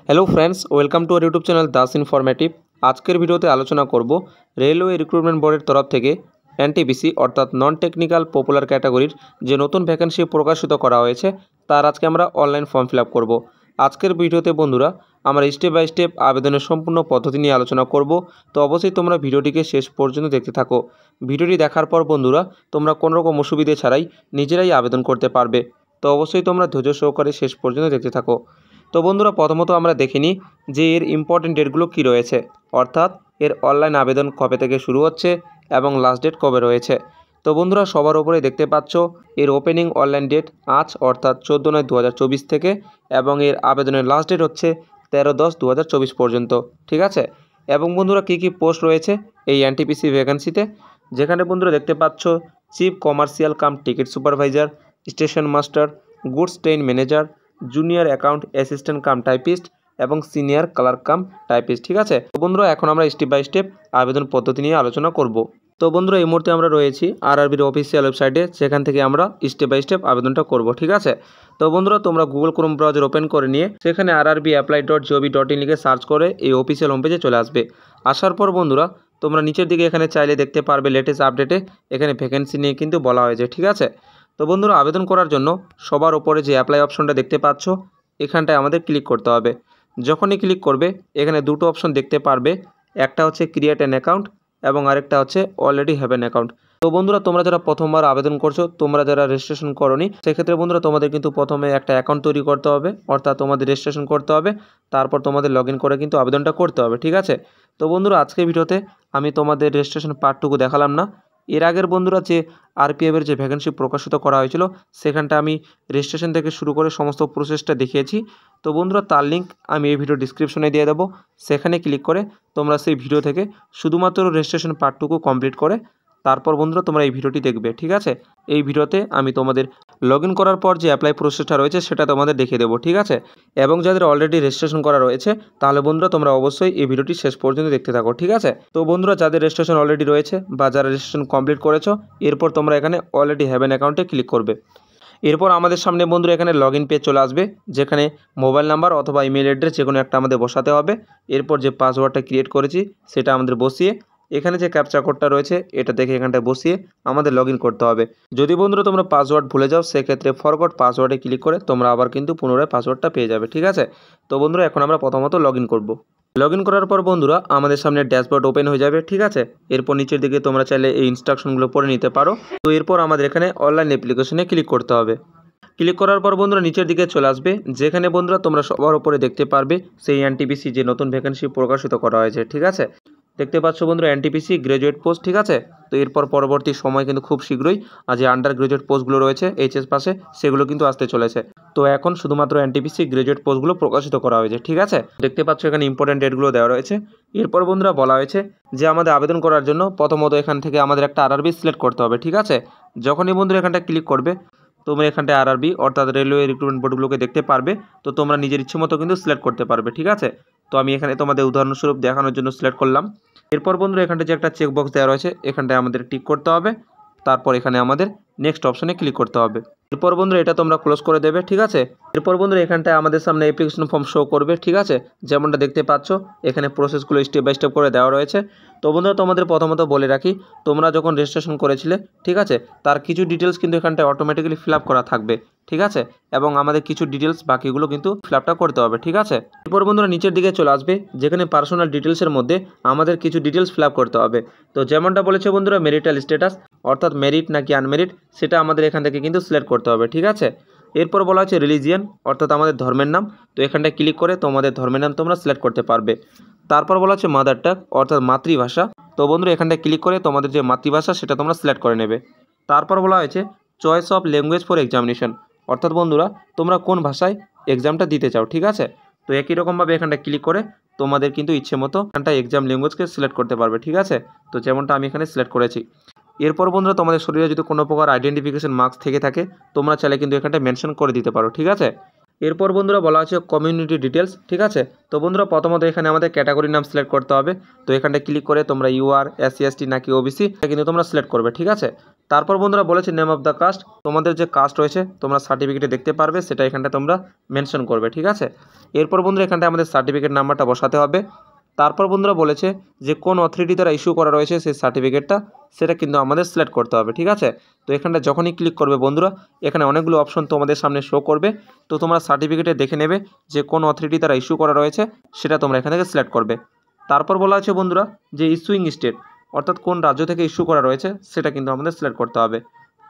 Hello friends, welcome to our YouTube channel Das informative. আজকের ভিডিওতে আলোচনা করব রেলওয়ে রিক্রুটমেন্ট বোর্ডের তরফ থেকে এনটিপিসি অর্থাৎ নন টেকনিক্যাল পপুলার ক্যাটাগরির যে নতুন ভ্যাকেন্সি প্রকাশিত করা হয়েছে তার আজকে আমরা অনলাইন ফর্ম ফিল আপ করব। আজকের ভিডিওতে বন্ধুরা আমরা স্টেপ বাই স্টেপ আবেদনের সম্পূর্ণ পদ্ধতি নিয়ে আলোচনা করব। তো অবশ্যই তোমরা ভিডিওটিকে শেষ পর্যন্ত দেখতে থাকো। ভিডিওটি দেখার পর বন্ধুরা তোমরা কোনো রকম অসুবিধে ছাড়াই নিজেরাই আবেদন করতে পারবে। তো অবশ্যই তোমরা ধৈর্য সহকারে শেষ পর্যন্ত দেখতে থাকো। তো বন্ধুরা প্রথমত আমরা দেখে নিই যে এর ইম্পর্টেন্ট ডেটগুলো কী রয়েছে, অর্থাৎ এর অনলাইন আবেদন কবে থেকে শুরু হচ্ছে এবং লাস্ট ডেট কবে রয়েছে। তো বন্ধুরা সবার উপরে দেখতে পাচ্ছ এর ওপেনিং অনলাইন ডেট আজ অর্থাৎ 14/9/2024 থেকে এবং এর আবেদনের লাস্ট ডেট হচ্ছে 13/10/2024 পর্যন্ত, ঠিক আছে। এবং বন্ধুরা কী কী পোস্ট রয়েছে এই এনটিপিসি ভ্যাকেন্সিতে, যেখানে বন্ধুরা দেখতে পাচ্ছ chief commercial cum ticket supervisor, station master, goods train manager, junior account assistant cum typist এবং সিনিয়র ক্লার্ক কাম টাইপিস্ট, ঠিক আছে। তো বন্ধুরা এখন আমরা স্টেপ বাই স্টেপ আবেদন পদ্ধতি নিয়ে আলোচনা করব। তো বন্ধুরা এই মুহূর্তে আমরা রয়েছি আরআরবির অফিসিয়াল ওয়েবসাইটে, সেখান থেকে আমরা স্টেপ বাই স্টেপ আবেদনটা করব, ঠিক আছে। তো বন্ধুরা তোমরা গুগল ক্রোম ব্রাউজার ওপেন করে নিয়ে সেখানে rrbapply.gov.in লিখে সার্চ করে এই অফিসিয়াল হোম পেজে চলে আসবে। আসার পর বন্ধুরা তোমরা নিচের দিকে এখানে চাইলে দেখতে পারবে লেটেস্ট আপডেটে এখানে ভ্যাকেন্সি নিয়ে কিন্তু বলা হয়েছে, ঠিক আছে। তো বন্ধুরা আবেদন করার জন্য সবার ওপরে যে অ্যাপ্লাই অপশনটা দেখতে পাচ্ছ এখানটায় আমাদের ক্লিক করতে হবে। যখনই ক্লিক করবে এখানে দুটো অপশন দেখতে পারবে, একটা হচ্ছে ক্রিয়েট অ্যান অ্যাকাউন্ট এবং আরেকটা হচ্ছে অলরেডি হ্যাভ অ্যান অ্যাকাউন্ট। তো বন্ধুরা তোমরা যারা প্রথমবার আবেদন করছো, তোমরা যারা রেজিস্ট্রেশন করোনি, সেক্ষেত্রে বন্ধুরা তোমাদের কিন্তু প্রথমে একটা অ্যাকাউন্ট তৈরি করতে হবে, অর্থাৎ তোমাদের রেজিস্ট্রেশন করতে হবে, তারপর তোমাদের লগ ইন করে কিন্তু আবেদনটা করতে হবে, ঠিক আছে। তো বন্ধুরা আজকের ভিডিওতে আমি তোমাদের রেজিস্ট্রেশন পার্টটুকু দেখালাম না। এর আগের বন্ধুরা যে আরপিএফের যে ভ্যাকেন্সি প্রকাশিত করা হয়েছিল সেখানটা আমি রেজিস্ট্রেশন থেকে শুরু করে সমস্ত প্রসেসটা দেখিয়েছি। তো বন্ধুরা তার লিঙ্ক আমি এই ভিডিও ডিসক্রিপশনে দিয়ে দেবো, সেখানে ক্লিক করে তোমরা সেই ভিডিও থেকে শুধুমাত্র রেজিস্ট্রেশন পার্টটুকু কমপ্লিট করে তারপর বন্ধুরা তোমরা এই ভিডিওটি দেখবে, ঠিক আছে। এই ভিডিওতে আমি তোমাদের লগ ইন করার পর যে অ্যাপ্লাই প্রসেসটা রয়েছে সেটা তোমাদের দেখিয়ে দেবো, ঠিক আছে। এবং যাদের অলরেডি রেজিস্ট্রেশন করা রয়েছে তাহলে বন্ধুরা তোমরা অবশ্যই এই ভিডিওটি শেষ পর্যন্ত দেখতে থাকো, ঠিক আছে। তো বন্ধুরা যাদের রেজিস্ট্রেশন অলরেডি রয়েছে বা যারা রেজিস্ট্রেশন কমপ্লিট করেছো, এরপর তোমরা এখানে অলরেডি হ্যাভ অ্যান অ্যাকাউন্টে ক্লিক করবে। এরপর আমাদের সামনে বন্ধুরা এখানে লগ ইন পেজ চলে আসবে, যেখানে মোবাইল নাম্বার অথবা ইমেল অ্যাড্রেস যে কোনো একটা আমাদের বসাতে হবে। এরপর যে পাসওয়ার্ডটা ক্রিয়েট করেছি সেটা আমাদের বসিয়ে এখানে যে ক্যাপচা কোডটা রয়েছে এটা দেখে এখানটায় বসিয়ে আমাদের লগ ইন করতে হবে। যদি বন্ধুরা তোমরা পাসওয়ার্ড ভুলে যাও সেক্ষেত্রে ফরগট পাসওয়ার্ডে ক্লিক করে তোমরা আবার কিন্তু পুনরায় পাসওয়ার্ডটা পেয়ে যাবে, ঠিক আছে। তো বন্ধুরা এখন আমরা প্রথমত লগ ইন করবো। লগ ইন করার পর বন্ধুরা আমাদের সামনে ড্যাশবোর্ড ওপেন হয়ে যাবে, ঠিক আছে। এরপর নিচের দিকে তোমরা চাইলে এই ইনস্ট্রাকশনগুলো পড়ে নিতে পারো। তো এরপর আমাদের এখানে অনলাইন অ্যাপ্লিকেশনে ক্লিক করতে হবে। ক্লিক করার পর বন্ধুরা নিচের দিকে চলে আসবে, যেখানে বন্ধুরা তোমরা সবার উপরে দেখতে পারবে সেই এনটিপিসি যে নতুন ভ্যাকেন্সি প্রকাশিত করা হয়েছে, ঠিক আছে। দেখতে পাচ্ছ বন্ধুরা এনটিপিসি গ্র্যাজুয়েট পোস্ট, ঠিক আছে। তো এরপর পরবর্তী সময় কিন্তু খুব শীঘ্রই যে আন্ডার গ্র্যাজুয়েট পোস্টগুলো রয়েছে এইচএস পাশে সেগুলো কিন্তু আসতে চলেছে। তো এখন শুধুমাত্র এনটিপিসি গ্র্যাজুয়েট পোস্টগুলো প্রকাশিত করা হয়েছে, ঠিক আছে। দেখতে পাচ্ছ এখানে ইম্পর্টেন্ট ডেটগুলো দেওয়া রয়েছে। এরপর বন্ধুরা বলা হয়েছে যে আমাদের আবেদন করার জন্য প্রথমত এখান থেকে আমাদের একটা আরআরবি সিলেক্ট করতে হবে, ঠিক আছে। যখনই বন্ধুরা এখানটা ক্লিক করবে তোমরা এখানটায় আরআরবি অর্থাৎ রেলওয়ে রিক্রুটমেন্ট বোর্ডগুলোকে দেখতে পারবে। তো তোমরা নিজের ইচ্ছে মতো কিন্তু সিলেক্ট করতে পারবে, ঠিক আছে। তো আমি এখানে তোমাদের উদাহরণস্বরূপ দেখানোর জন্য সিলেক্ট করলাম। এরপর বন্ধুরা এখানটা যে একটা চেকবক্স দেওয়া রয়েছে এখানটায় আমাদের টিক করতে হবে, তারপর এখানে আমাদের নেক্সট অপশনে ক্লিক করতে হবে। এরপর বন্ধুরা এটা তোমরা ক্লোজ করে দেবে, ঠিক আছে। এরপর বন্ধুরা এখানটায় আমাদের সামনে অ্যাপ্লিকেশন ফর্ম শো করবে, ঠিক আছে। যেমনটা দেখতে পাচ্ছ এখানে প্রসেসগুলো স্টেপ বাই স্টেপ করে দেওয়া রয়েছে। তো বন্ধুরা তোমাদের প্রথমত বলে রাখি, তোমরা যখন রেজিস্ট্রেশন করেছিলে, ঠিক আছে, তার কিছু ডিটেলস কিন্তু এখানটায় অটোমেটিক্যালি ফিল আপ করা থাকবে, ঠিক আছে। এবং আমাদের কিছু ডিটেলস বাকিগুলো কিন্তু ফিল আপটা করতে হবে, ঠিক আছে। এরপর বন্ধুরা নিচের দিকে চলে আসবে, যেখানে পার্সোনাল ডিটেলসের মধ্যে আমাদের কিছু ডিটেলস ফিল আপ করতে হবে। তো যেমনটা বলেছে বন্ধুরা মেরিটাল স্ট্যাটাস অর্থাৎ মেরিট নাকি আনমেরিট সেটা আমাদের এখান থেকে কিন্তু সিলেক্ট করতে হবে, ঠিক আছে। এরপর বলা হচ্ছে রিলিজিয়ান অর্থাৎ আমাদের ধর্মের নাম। তো এখানটায় ক্লিক করে তোমাদের ধর্মের নাম তোমরা সিলেক্ট করতে পারবে। তারপর বলা হচ্ছে মাদার টাং অর্থাৎ মাতৃভাষা। তো বন্ধুরা এখানটায় ক্লিক করে তোমাদের যে মাতৃভাষা সেটা তোমরা সিলেক্ট করে নেবে। তারপর বলা হয়েছে choice of language for examination অর্থাৎ বন্ধুরা তোমরা কোন ভাষায় এক্সামটা দিতে চাও, ঠিক আছে। তো একই রকমভাবে এখানটা ক্লিক করে তোমাদের কিন্তু ইচ্ছে মতো এখানটা এক্সাম ল্যাঙ্গুয়েজকে সিলেক্ট করতে পারবে, ঠিক আছে। তো যেমনটা আমি এখানে সিলেক্ট করেছি। এরপর বন্ধুরা তোমাদের শরীরে যদি কোনো প্রকার আইডেন্টিফিকেশন মার্কস থেকে থাকে তোমরা চাইলে কিন্তু এখানটা মেনশন করে দিতে পারো, ঠিক আছে। এরপর বন্ধুরা বলা আছে কমিউনিটি ডিটেলস, ঠিক আছে। তো বন্ধুরা প্রথমত এখানে আমাদের ক্যাটাগরির নাম সিলেক্ট করতে হবে। তো এখানটা ক্লিক করে তোমরা ইউআর, এসসি, এসটি নাকি ওবিসি কিন্তু তোমরা সিলেক্ট করবে, ঠিক আছে। তারপর বন্ধুরা বলেছে নেম অফ দ্য কাস্ট, তোমাদের যে কাস্ট রয়েছে তোমরা সার্টিফিকেটে দেখতে পারবে, সেটা এখানটা তোমরা মেনশন করবে, ঠিক আছে। এরপর বন্ধুরা এখানটা আমাদের সার্টিফিকেট নাম্বারটা বসাতে হবে। তারপর বন্ধুরা বলেছে যে কোন অথরিটি দ্বারা ইস্যু করা রয়েছে সেই সার্টিফিকেটটা, সেটা কিন্তু আমাদের সিলেক্ট করতে হবে, ঠিক আছে। তো এখানটা যখনই ক্লিক করবে বন্ধুরা, এখানে অনেকগুলো অপশন তোমাদের সামনে শো করবে। তো তোমরা সার্টিফিকেটে দেখে নেবে যে কোন অথরিটি দ্বারা ইস্যু করা রয়েছে, সেটা তোমরা এখান থেকে সিলেক্ট করবে। তারপর বলা আছে বন্ধুরা যে ইস্যুইং স্টেট, অর্থাৎ কোন রাজ্য থেকে ইস্যু করা রয়েছে সেটা কিন্তু আমাদের সিলেক্ট করতে হবে।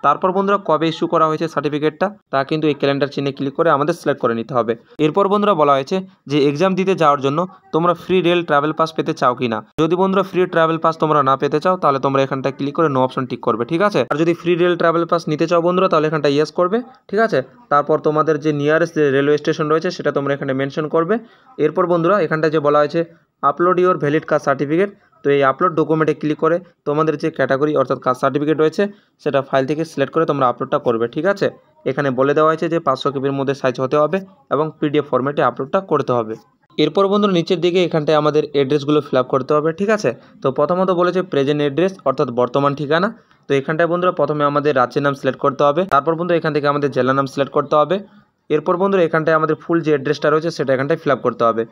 তারপর বন্ধুরা কবে ইস্যু করা হয়েছে সার্টিফিকেটটা তা কিন্তু এই ক্যালেন্ডার চিহ্নে ক্লিক করে আমাদের সিলেক্ট করে নিতে হবে। এরপর বন্ধুরা বলা হয়েছে যে এক্সাম দিতে যাওয়ার জন্য তোমরা ফ্রি রেল ট্রাভেল পাস পেতে চাও কি না। যদি বন্ধুরা ফ্রি ট্রাভেল পাস তোমরা না পেতে চাও তাহলে তোমরা এখানটা ক্লিক করে নো অপশন টিক করবে, ঠিক আছে। আর যদি ফ্রি রেল ট্রাভেল পাস নিতে চাও বন্ধুরা তাহলে এখানটা ইয়েস করবে, ঠিক আছে। তারপর তোমাদের যে নিয়ারেস্ট যে রেলওয়ে স্টেশন রয়েছে সেটা তোমরা এখানে মেনশন করবে। এরপর বন্ধুরা এখানটা যে বলা হয়েছে upload your valid caste certificate, তো এই আপলোড ডকুমেন্টে ক্লিক করে তোমাদের যে ক্যাটাগরি অর্থাৎ কাস্ট সার্টিফিকেট রয়েছে সেটা ফাইল থেকে সিলেক্ট করে তোমরা আপলোডটা করবে, ঠিক আছে। এখানে বলে দেওয়া হয়েছে যে 500 কেবির মধ্যে সাইজ হতে হবে এবং পিডিএফ ফরম্যাটে আপলোডটা করতে হবে। এরপর বন্ধুরা নিচের দিকে এখানটায় আমাদের অ্যাড্রেসগুলো ফিল আপ করতে হবে, ঠিক আছে। তো প্রথমত বলেছে প্রেজেন্ট অ্যাড্রেস অর্থাৎ বর্তমান ঠিকানা। তো এখানটায় বন্ধুরা প্রথমে আমাদের রাজ্যের নাম সিলেক্ট করতে হবে। তারপর বন্ধুরা এখান থেকে আমাদের জেলার নাম সিলেক্ট করতে হবে। এরপর বন্ধুরা এখানটায় আমাদের ফুল যে অ্যাড্রেসটা রয়েছে সেটা এখানটায় ফিল আপ করতে হবে।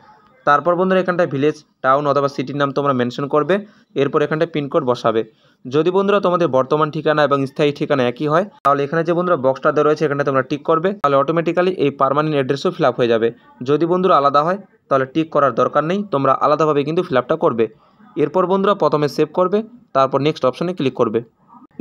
তারপর বন্ধুরা এখানটায় ভিলেজ, টাউন অথবা সিটির নাম তোমরা মেনশন করবে। এরপর এখানটায় পিনকোড বসাবে। যদি বন্ধুরা তোমাদের বর্তমান ঠিকানা এবং স্থায়ী ঠিকানা একই হয় তাহলে এখানে যে বন্ধুরা বক্সটা দেওয়া রয়েছে এখানে তোমরা টিক করবে, তাহলে অটোমেটিক্যালি এই পার্মানেন্ট অ্যাড্রেসও ফিল আপ হয়ে যাবে। যদি বন্ধুরা আলাদা হয় তাহলে টিক করার দরকার নেই, তোমরা আলাদাভাবে কিন্তু ফিল আপটা করবে। এরপর বন্ধুরা প্রথমে সেভ করবে, তারপর নেক্সট অপশনে ক্লিক করবে।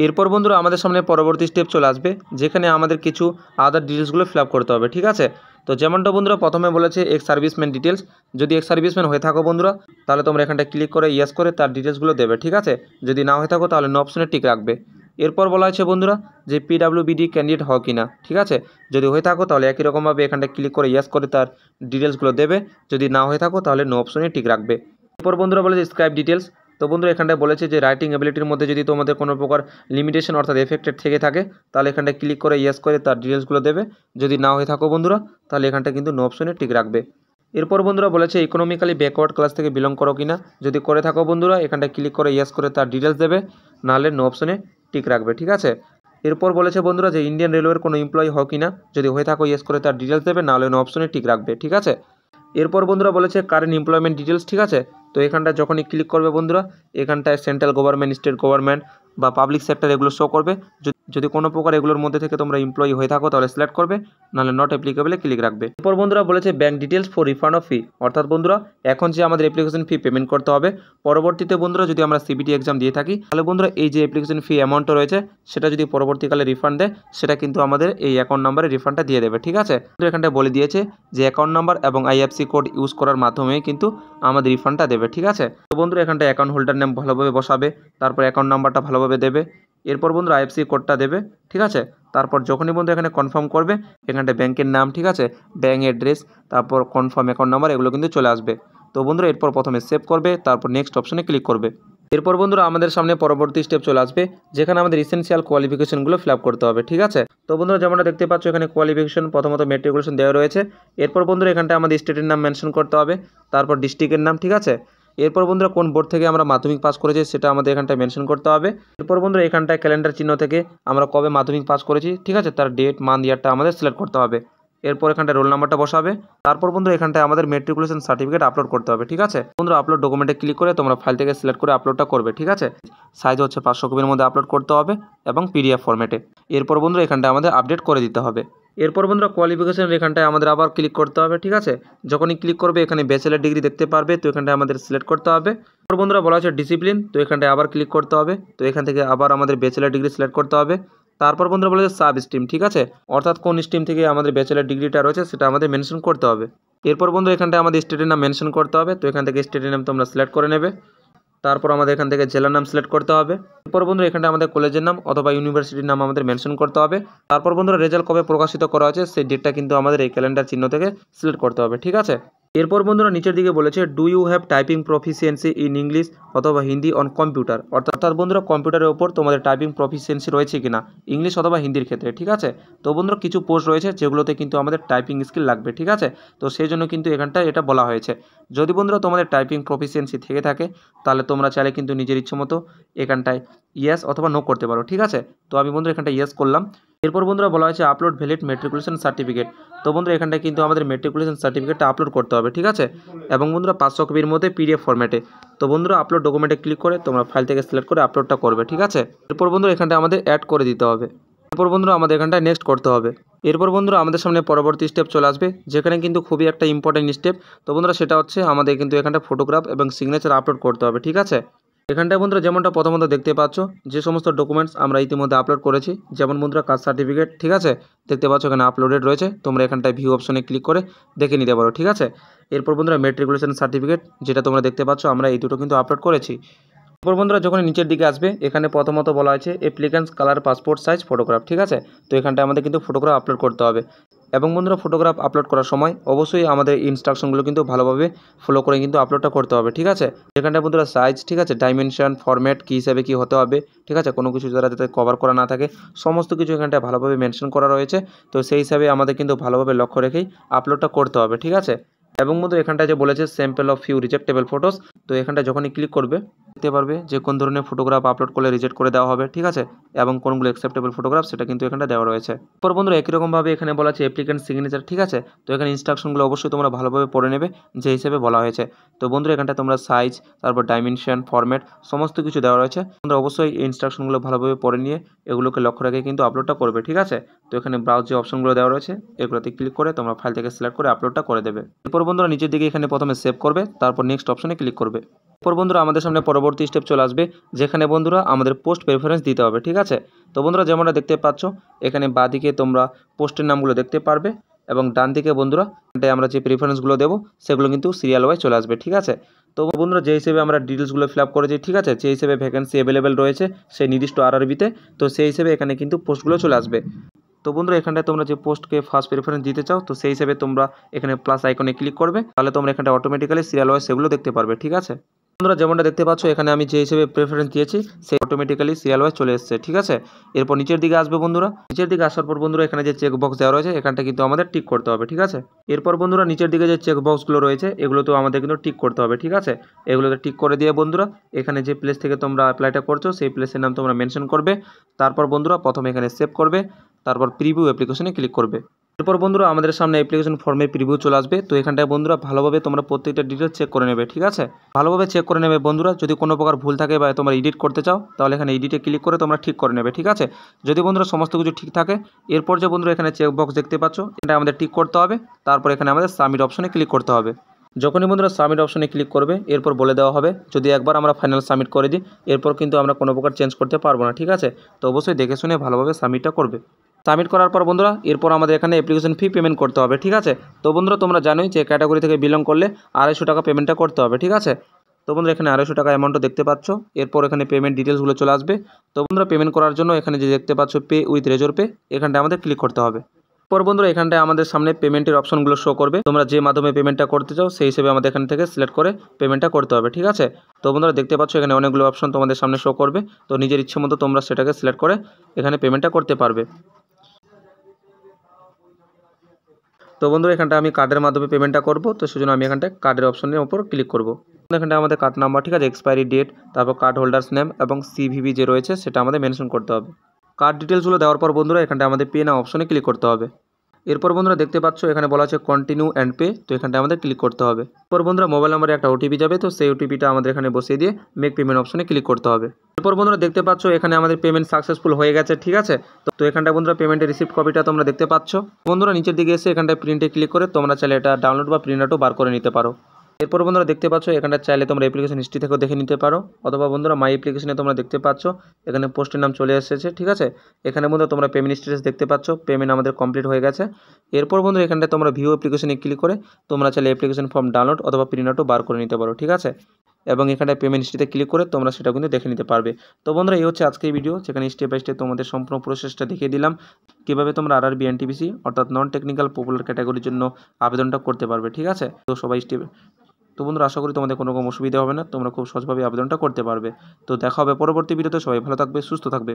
এরপর বন্ধুরা আমাদের সামনে পরবর্তী স্টেপ চলে আসবে যেখানে আমাদের কিছু আদার ডিটেলসগুলো ফিল আপ করতে হবে, ঠিক আছে। তো যেমনটা বন্ধুরা প্রথমে বলেছে এক্স সার্ভিসম্যান ডিটেলস, যদি এক্স সার্ভিসম্যান হয়ে থাকো বন্ধুরা তাহলে তোমরা এখানটা ক্লিক করে ইয়েস করে তার ডিটেলসগুলো দেবে, ঠিক আছে। যদি না হয়ে থাকো তাহলে নো অপশনে টিক রাখবে। এরপর বলা হয়েছে বন্ধুরা যে পিডাব্লিউবিডি ক্যান্ডিডেট হও কি না, ঠিক আছে। যদি হয়ে থাকো তাহলে একই রকমভাবে এখানটা ক্লিক করে ইয়েস করে তার ডিটেলসগুলো দেবে। যদি না হয়ে থাকো তাহলে নো অপশনে টিক রাখবে। এরপর বন্ধুরা বলেছে স্ক্রাইব ডিটেলস, তো বন্ধুরা এখানটায় বলেছে যে রাইটিং অ্যাবিলিটির মধ্যে যদি তোমাদের কোনো প্রকার লিমিটেশন অর্থাৎ এফেক্টেড থেকে থাকে তাহলে এখানটায় ক্লিক করে ইয়েস করে তার ডিটেলসগুলো দেবে। যদি না হয়ে থাকো বন্ধুরা তাহলে এখানটা কিন্তু নো অপশনে টিক রাখবে। এরপর বন্ধুরা বলেছে ইকোনমিক্যালি ব্যাকওয়ার্ড ক্লাস থেকে বিলং করো কিনা, যদি করে থাকো বন্ধুরা এখানটায় ক্লিক করে ইয়েস করে তার ডিটেলস দেবে, নাহলে নো অপশনে টিক রাখবে, ঠিক আছে। এরপর বলেছে বন্ধুরা যে ইন্ডিয়ান রেলওয়ের কোনো এমপ্লয়ি হও কিনা, যদি হয়ে থাকো ইয়েস করে তার ডিটেলস দেবে, নাহলে নো অপশনে টিক রাখবে, ঠিক আছে। এরপর বন্ধুরা বলেছে কারেন্ট এমপ্লয়মেন্ট ডিটেলস, ঠিক আছে। তো এখানটা যখনই ক্লিক করবে বন্ধুরা এখানটায় সেন্ট্রাল গভর্নমেন্ট, স্টেট গভর্নমেন্ট বা পাবলিক সেক্টর এগুলো শো করবে। যদি কোনো প্রকার এগুলোর মধ্যে থেকে তোমরা এমপ্লয়ি হয়ে থাকো তাহলে সিলেক্ট করবে, নাহলে নট অ্যাপ্লিকেবলে ক্লিক রাখবে। এরপর বন্ধুরা বলেছে bank details for refund of fee, অর্থাৎ বন্ধুরা এখন যে আমাদের অ্যাপ্লিকেশন ফি পেমেন্ট করতে হবে পরবর্তীতে বন্ধুরা যদি আমরা সিবিটি এক্সাম দিয়ে থাকি তাহলে বন্ধুরা এই যে অ্যাপ্লিকেশন ফি অ্যামাউন্টটা রয়েছে সেটা যদি পরবর্তীকালে রিফান্ড দেয় সেটা কিন্তু আমাদের এই অ্যাকাউন্ট নাম্বারে রিফান্ডটা দিয়ে দেবে, ঠিক আছে। তো এখানটা বলে দিয়েছে যে অ্যাকাউন্ট নাম্বার এবং আইএফসি কোড ইউজ করার মাধ্যমে কিন্তু আমাদের রিফান্ডটা দেবে, ঠিক আছে। তো বন্ধুরা এখানটা অ্যাকাউন্ট হোল্ডার নেম ভালোভাবে বসাবে, তারপর অ্যাকাউন্ট নাম্বারটা ভালোভাবে দেবে, এরপর বন্ধুরা আইএফসি কোডটা দেবে, ঠিক আছে। তারপর যখনই বন্ধু এখানে কনফার্ম করবে এখানটা ব্যাংকের নাম, ঠিক আছে, ব্যাঙ্ক অ্যাড্রেস, তারপর কনফার্ম অ্যাকাউন্ট নাম্বার এগুলো কিন্তু চলে আসবে। তো বন্ধুরা এরপর প্রথমে সেভ করবে, তারপর নেক্সট অপশনে ক্লিক করবে। এরপর বন্ধুরা আমাদের সামনে পরবর্তী স্টেপ চলে আসবে যেখানে আমাদের এসেনশিয়াল কোয়ালিফিকেশনগুলো ফিল আপ করতে হবে, ঠিক আছে। তো বন্ধুরা যেমনটা দেখতে পাচ্ছ এখানে কোয়ালিফিকেশন প্রথমত ম্যাট্রিকুলেশন দেওয়া রয়েছে। এরপর বন্ধুরা এখানটা আমাদের স্টেটের নাম মেনশন করতে হবে, তারপর ডিস্ট্রিক্টের নাম, ঠিক আছে। এরপর বন্ধুরা কোন বোর্ড থেকে আমরা মাধ্যমিক পাস করেছি সেটা আমাদের এখানটায় মেনশন করতে হবে। এরপর বন্ধুরা এখানটায় ক্যালেন্ডার চিহ্ন থেকে আমরা কবে মাধ্যমিক পাস করেছি, ঠিক আছে, তার ডেট মান্থ ইয়ারটা আমাদের সিলেক্ট করতে হবে। এরপর এখানটায় রোল নাম্বারটা বসাবে। তারপর বন্ধুরা এখানটায় আমাদের মেট্রিকুলেশন সার্টিফিকেট আপলোড করতে হবে, ঠিক আছে। বন্ধুরা আপলোড ডকুমেন্টে ক্লিক করে তোমরা ফাইল থেকে সিলেক্ট করে আপলোডটা করবে, ঠিক আছে। সাইজ হচ্ছে 500 কপির মধ্যে আপলোড করতে হবে এবং পিডিএফ ফরম্যাটে। এরপর বন্ধুরা এখানটায় আমাদের আপডেট করে দিতে হবে। এরপর বন্ধুরা কোয়ালিফিকেশনের এখানটায় আমাদের আবার ক্লিক করতে হবে, ঠিক আছে। যখনই ক্লিক করবে এখানে ব্যাচেলার ডিগ্রি দেখতে পারবে, তো এখানটায় আমাদের সিলেক্ট করতে হবে। এরপর বন্ধুরা বলা হচ্ছে ডিসিপ্লিন, তো এখানটায় আবার ক্লিক করতে হবে। তো এখান থেকে আবার আমাদের ব্যাচেলার ডিগ্রি সিলেক্ট করতে হবে। তারপর বন্ধুরা বলেছে সাব স্ট্রিম, ঠিক আছে, অর্থাৎ কোন স্ট্রিম থেকে আমাদের ব্যাচেলার ডিগ্রিটা রয়েছে সেটা আমাদের মেনশন করতে হবে। এরপর বন্ধু এখানটায় আমাদের স্টেটের নাম মেনশন করতে হবে, তো এখান থেকে স্টেটের নাম তোমরা সিলেক্ট করে নেবে। তারপর আমাদের এখান থেকে জেলার নাম সিলেক্ট করতে হবে। এরপর বন্ধুরা এখানটা আমাদের কলেজের নাম অথবা ইউনিভার্সিটির নাম আমাদের মেনশন করতে হবে। তারপর বন্ধুরা রেজাল্ট কবে প্রকাশিত করা হয়েছে সেই ডেটটা কিন্তু আমাদের এই ক্যালেন্ডার চিহ্ন থেকে সিলেক্ট করতে হবে, ঠিক আছে। এরপর বন্ধুরা নিচের দিকে বলেছে do you have typing proficiency in English অথবা হিন্দি অন কম্পিউটার, অর্থাৎ বন্ধুরা কম্পিউটারের ওপর তোমাদের টাইপিং প্রফিসিয়েন্সি রয়েছে কিনা ইংলিশ অথবা হিন্দির ক্ষেত্রে, ঠিক আছে। তো বন্ধুরা কিছু পোস্ট রয়েছে যেগুলোতে কিন্তু আমাদের টাইপিং স্কিল লাগবে, ঠিক আছে। তো সেই জন্য কিন্তু এখানটায় এটা বলা হয়েছে। যদি বন্ধুরা তোমাদের টাইপিং প্রফিসিয়েন্সি থেকে থাকে তাহলে তোমরা চাইলে কিন্তু নিজের ইচ্ছে মতো এখানটায় ইয়েস অথবা নো করতে পারো, ঠিক আছে। তো আমি বন্ধুরা এখানটায় ইয়েস করলাম। এরপর বন্ধুরা বলা হয়েছে আপলোড ভ্যালিড মেট্রিকুলেশন সার্টিফিকেট। তো বন্ধুরা এখানটায় কিন্তু আমাদের মেট্রিকুলেশন সার্টিফিকেটটা আপলোড করতে হবে, ঠিক আছে। এবং বন্ধুরা 500 কপির মধ্যে পিডিএফ ফরম্যাটে। তো বন্ধুরা আপলোড ডকুমেন্টে ক্লিক করে তোমরা ফাইল থেকে সিলেক্ট করে আপলোডটা করবে, ঠিক আছে। এরপর বন্ধুরা এখানটায় আমাদের অ্যাড করে দিতে হবে। এরপর বন্ধুরা আমাদের এখানটায় নেক্সট করতে হবে। এরপর বন্ধুরা আমাদের সামনে পরবর্তী স্টেপ চলে আসবে, যেখানে কিন্তু খুবই একটা ইম্পর্টেন্ট স্টেপ। তো বন্ধুরা সেটা হচ্ছে আমাদের কিন্তু এখানটা ফটোগ্রাফ এবং সিগনেচার আপলোড করতে হবে, ঠিক আছে। এখানটায় বন্ধুরা যেমনটা প্রথমত দেখতে পাচ্ছ যে সমস্ত ডকুমেন্টস আমরা ইতিমধ্যে আপলোড করেছি, যেমন বন্ধুরা কাস্ট সার্টিফিকেট, ঠিক আছে, দেখতে পাচ্ছ এখানে আপলোডেড রয়েছে। তোমরা এখানটায় ভিউ অপশনে ক্লিক করে দেখে নিতে পারো, ঠিক আছে। এরপর বন্ধুরা মেট্রিকুলেশন সার্টিফিকেট, যেটা তোমরা দেখতে পাচ্ছ আমরা এই দুটো কিন্তু আপলোড করেছি। এরপর বন্ধুরা যখন নিচের দিকে আসবে এখানে প্রথমত বলা হয়েছে applicants colour passport size photograph, ঠিক আছে। তো এখানটায় আমাদের কিন্তু ফটোগ্রাফ আপলোড করতে হবে। এবং বন্ধুরা ফটোগ্রাফ আপলোড করার সময় অবশ্যই আমাদের ইনস্ট্রাকশনগুলো কিন্তু ভালোভাবে ফলো করে কিন্তু আপলোডটা করতে হবে, ঠিক আছে। এখানটায় বন্ধুরা সাইজ, ঠিক আছে, ডাইমেনশন, ফরম্যাট কী হিসাবে কী হতে হবে, ঠিক আছে, কোনো কিছু যাতে কভার করা না থাকে সমস্ত কিছু এখানটায় ভালোভাবে মেনশন করা রয়েছে। তো সেই হিসাবে আমাদের কিন্তু ভালোভাবে লক্ষ্য রেখেই আপলোডটা করতে হবে, ঠিক আছে। এবং বন্ধুরা এখানটায় যে বলেছে স্যাম্পল অফ ফিউ রিজেক্টেবল ফটোস, তো এখানটায় যখনই ক্লিক করবে দেখতে পারবে যে কোন ধরনের ফটোগ্রাফ আপলোড করলে রিজেক্ট করে দেওয়া হবে, ঠিক আছে, এবং কোনগুলো অ্যাকসেপ্টেবল ফটোগ্রাফ সেটা কিন্তু এখানটা দেওয়া রয়েছে। এরপর বন্ধুরা একই রকমভাবে এখানে বলা আছে অ্যাপ্লিক্যান্ট সিগনেচার, ঠিক আছে। তো এখানে ইনস্ট্রাকশনগুলো অবশ্যই তোমরা ভালোভাবে পড়ে নেবে যে হিসেবে বলা হয়েছে। তো বন্ধুরা এখানটা তোমরা সাইজ, তারপর ডাইমেনশন, ফরম্যাট সমস্ত কিছু দেওয়া রয়েছে। তোমরা অবশ্যই এই ইনস্ট্রাকশনগুলো ভালোভাবে পড়ে নিয়ে এগুলোকে লক্ষ্য রেখে কিন্তু আপলোডটা করবে, ঠিক আছে। তো এখানে ব্রাউজ যে অপশনগুলো দেওয়া রয়েছে এগুলোতে ক্লিক করে তোমরা ফাইল থেকে সিলেক্ট করে আপলোডটা করে দেবে। এরপর বন্ধুরা নিচের দিকে এখানে প্রথমে সেভ করবে, তারপর নেক্সট অপশনে ক্লিক করবে। এরপর বন্ধুরা আমাদের সামনে পরবর্তী স্টেপ চলে আসবে, যেখানে বন্ধুরা আমাদের পোস্ট প্রেফারেন্স দিতে হবে, ঠিক আছে। তো বন্ধুরা যেমনটা দেখতে পাচ্ছ এখানে বাঁদিকে তোমরা পোস্টের নামগুলো দেখতে পারবে এবং ডান দিকে বন্ধুরা এটাই আমরা যে প্রেফারেন্সগুলো দেবো সেগুলো কিন্তু সিরিয়াল ওয়াইজ চলে আসবে, ঠিক আছে। তো বন্ধুরা যে হিসেবে আমরা ডিটেলসগুলো ফিল আপ করেছি, ঠিক আছে, যে হিসেবে ভ্যাকেন্সি অ্যাভেলেবেল রয়েছে সেই নির্দিষ্ট আরআরবিতে, তো সেই হিসেবে এখানে কিন্তু পোস্টগুলো চলে আসবে। তো বন্ধুরা এখানটায় তোমরা যে পোস্টকে ফার্স্ট প্রেফারেন্স দিতে চাও তো সেই হিসেবে তোমরা এখানে প্লাস আইকনে ক্লিক করবে, তাহলে তোমরা এখানটা অটোমেটিক্যালি সিরিয়াল ওয়াইজ সেগুলো দেখতে পারবে, ঠিক আছে। বন্ধুরা যেমনটা দেখতে পাচ্ছ এখানে আমি যে হিসেবে প্রেফারেন্স দিয়েছি সেই অটোমেটিক্যালি সিরিয়াল ওয়াইজ চলে এসেছে, ঠিক আছে। এরপর নিচের দিকে আসবে বন্ধুরা, নিচের দিকে আসার পর বন্ধুরা এখানে যে চেক বক্স দেওয়া রয়েছে এখানটা কিন্তু আমাদের টিক করতে হবে, ঠিক আছে। এরপর বন্ধুরা নিচের দিকে যে চেক বক্সগুলো রয়েছে এগুলোতেও আমাদের কিন্তু টিক করতে হবে, ঠিক আছে। এগুলোতে টিক করে দিয়ে বন্ধুরা এখানে যে প্লেস থেকে তোমরা অ্যাপ্লাইটা করছো সেই প্লেসের নাম তোমরা মেনশন করবে। তারপর বন্ধুরা প্রথমে এখানে সেভ করবে, তারপর প্রিভিউ অ্যাপ্লিকেশনে ক্লিক করবে। এরপর বন্ধুরা আমাদের সামনে অ্যাপ্লিকেশন ফর্মের প্রিভিউ চলে আসবে। তো এখানটায় বন্ধুরা ভালোভাবে তোমরা প্রত্যেকটা ডিটেলস চেক করে নেবে, ঠিক আছে। ভালোভাবে চেক করে নেবে বন্ধুরা, যদি কোনো প্রকার ভুল থাকে বা তোমরা এডিট করতে চাও তাহলে এখানে এডিটে ক্লিক করে তোমরা ঠিক করে নেবে, ঠিক আছে। যদি বন্ধুরা সমস্ত কিছু ঠিক থাকে এরপর যে বন্ধুরা এখানে চেক বক্স দেখতে পাচ্ছ এটা আমাদের টিক করতে হবে। তারপর এখানে আমাদের সাবমিট অপশনে ক্লিক করতে হবে। যখনই বন্ধুরা সাবমিট অপশনে ক্লিক করবে এরপর বলে দেওয়া হবে যদি একবার আমরা ফাইনাল সাবমিট করে দিই এরপর কিন্তু আমরা কোনো প্রকার চেঞ্জ করতে পারবো না, ঠিক আছে। তো অবশ্যই দেখে শুনে ভালোভাবে সাবমিটটা করবে। সাবমিট করার পর বন্ধুরা এরপর আমাদের এখানে অ্যাপ্লিকেশন ফি পেমেন্ট করতে হবে, ঠিক আছে। তো বন্ধুরা তোমরা জানোই যে ক্যাটাগরি থেকে বিলং করলে 250 টাকা পেমেন্টটা করতে হবে, ঠিক আছে। তো বন্ধুরা এখানে 250 টাকা অ্যামাউন্টও দেখতে পাচ্ছ। এরপর এখানে পেমেন্ট ডিটেলসগুলো চলে আসবে। তো বন্ধুরা পেমেন্ট করার জন্য এখানে যে দেখতে পাচ্ছ পে উইথ রেজর পে এখানটা আমাদের ক্লিক করতে হবে। পর বন্ধুরা এখানটায় আমাদের সামনে পেমেন্টের অপশনগুলো শো করবে, তোমরা যে মাধ্যমে পেমেন্টটা করতে চাও সেই হিসেবে আমাদের এখান থেকে সিলেক্ট করে পেমেন্টটা করতে হবে, ঠিক আছে। তো বন্ধুরা দেখতে পাচ্ছ এখানে অনেকগুলো অপশন তোমাদের সামনে শো করবে, তো নিজের ইচ্ছে মতো তোমরা সেটাকে সিলেক্ট করে এখানে পেমেন্টটা করতে পারবে। তো বন্ধুরা এখানটা আমি কার্ডের মাধ্যমে পেমেন্টটা করব, তো সেজন্য আমি এখানটায় কার্ডের অপশনের উপর ক্লিক করব। এখানটা আমাদের কার্ড নাম্বার, ঠিক আছে, এক্সপায়ারি ডেট, তারপর কার্ড হোল্ডার্স নেম এবং সিভিভি যে রয়েছে সেটা আমাদের মেনশন করতে হবে। কার্ড ডিটেলসগুলো দেওয়ার পর বন্ধুরা এখানটা আমাদের পে নাও অপশনে ক্লিক করতে হবে। এরপর বন্ধুরা দেখতে পাচ্ছ এখানে বলা আছে কন্টিনিউ অ্যান্ড পে, তো এখানটা আমাদের ক্লিক করতে হবে। এরপর বন্ধুরা মোবাইল নাম্বারে একটা ওটিপি যাবে, তো সেই ওটিপিটা আমাদের এখানে বসিয়ে দিয়ে মেক পেমেন্ট অপশনে ক্লিক করতে হবে। এরপর বন্ধুরা দেখতে পাচ্ছ এখানে আমাদের পেমেন্ট সাকসেসফুল হয়ে গেছে, ঠিক আছে। তো এখানটা বন্ধুরা পেমেন্টের রিসিপ্ট কপিটা তোমরা দেখতে পাচ্ছ। বন্ধুরা নিচের দিকে এসে এখানটায় প্রিন্টে ক্লিক করে তোমরা চাইলে এটা ডাউনলোড বা প্রিন্ট আউটও বার করে নিতে পারো। এরপর বন্ধুরা দেখতে পাচ্ছ এখানটা চাইলে তোমরা অ্যাপ্লিকেশন হিস্ট্রি থেকেও দেখে নিতে পারো, অথবা বন্ধুরা মাই অ্যাপ্লিকেশনে তোমরা দেখতে পাচ্ছ এখানে পোস্টের নাম চলে এসেছে, ঠিক আছে। এখানে বন্ধুরা তোমরা পেমেন্ট স্ট্যাটাস দেখতে পাচ্ছ, পেমেন্ট আমাদের কমপ্লিট হয়ে গেছে। এরপর বন্ধুরা এখানটায় তোমরা ভিউ অ্যাপ্লিকেশনে ক্লিক করে তোমরা চাইলে অ্যাপ্লিকেশন ফর্ম ডাউনলোড অথবা প্রিন্ট আউটও বার করে নিতে পারো, ঠিক আছে। এবং এখানে পেমেন্ট হিস্ট্রিতে ক্লিক করে তোমরা সেটা কিন্তু দেখে নিতে পারবে। তো বন্ধুরা এই হচ্ছে আজকের ভিডিও, যেখানে স্টেপ বাই স্টেপ তোমাদের সম্পূর্ণ প্রসেসটা দেখিয়ে দিলাম কীভাবে তোমরা আরআরবি এনটিপিসি অর্থাৎ নন টেকনিক্যাল পপুলার ক্যাটাগরির জন্য আবেদনটা করতে পারবে। ঠিক আছে, তো সবাই স্টেপ তো বন্ধুরা আশা করি তোমাদের কোনো রকম অসুবিধা হবে না, তোমরা খুব সহজভাবে আবেদনটা করতে পারবে। তো দেখা হবে পরবর্তী ভিডিওতে, সবাই ভালো থাকবে, সুস্থ থাকবে।